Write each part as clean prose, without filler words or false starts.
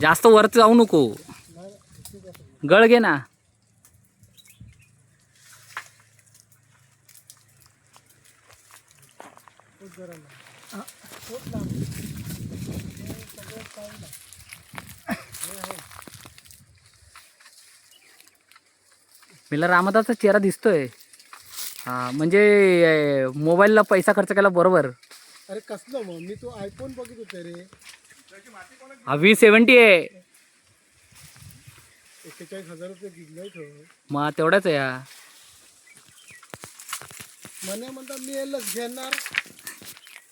जास्त वर जाऊ नको, गळ घे ना. मला रामदासचा चेहरा दिसतोय. हा म्हणजे मोबाईलला पैसा खर्च केला बरोबर. अरे कसलं मग मी तो आयफोन बघत होते रे. हा V70 आहे. 41,000 रुपये दिले तो. मग तेवढाच आहे हा. मने म्हणता मी यालाच घेणार.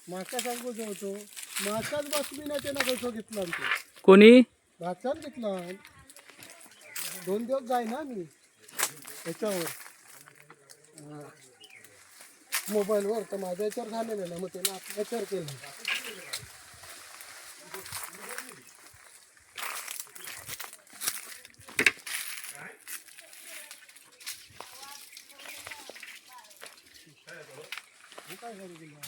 माका सांगू होतो माकाच बातमी नाही ते ना कसं घेतला तो. कोणी भाच्यात घेतला. 2 दिवस जाय ना मी त्याच्यावर मोबाईलवर, तर माझ्या याच्यावर झालेलं ना, मग त्यानं आपल्या याच्यावर केलं. काय करू दिला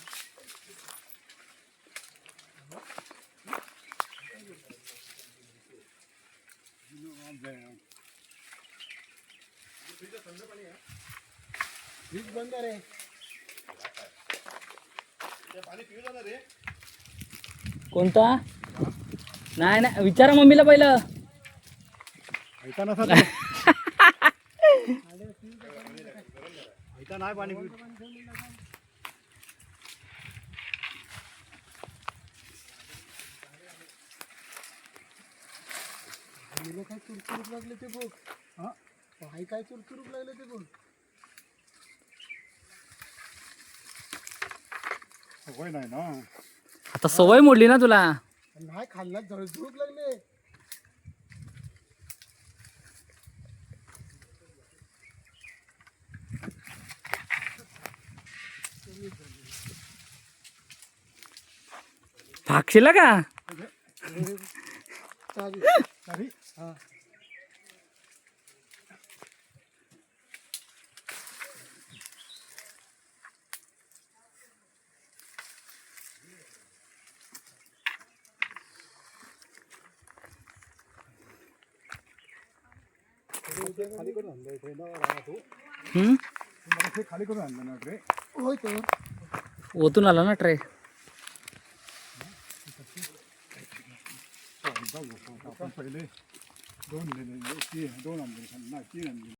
फ्रीज बंद रे. कोणता? नाही नाही, विचारा मम्मीला पहिलं. नाही पाणी मुलं काय चुरचुरूक लागले ते बघ. हा आई काय चुरचुरूक लागले ते बघ. सवय नाही ना आता सवय मोडली ना तुला. नाही खाल्ला झळझुळूक लागले. भागशीला का? हा खाली करून आणलं इथे ना राहतो. खाली करून आणलं ना ट्रे. होय तो ओतून आला ना ट्रे. आपण पहिले 2 आणले, 3 आणले.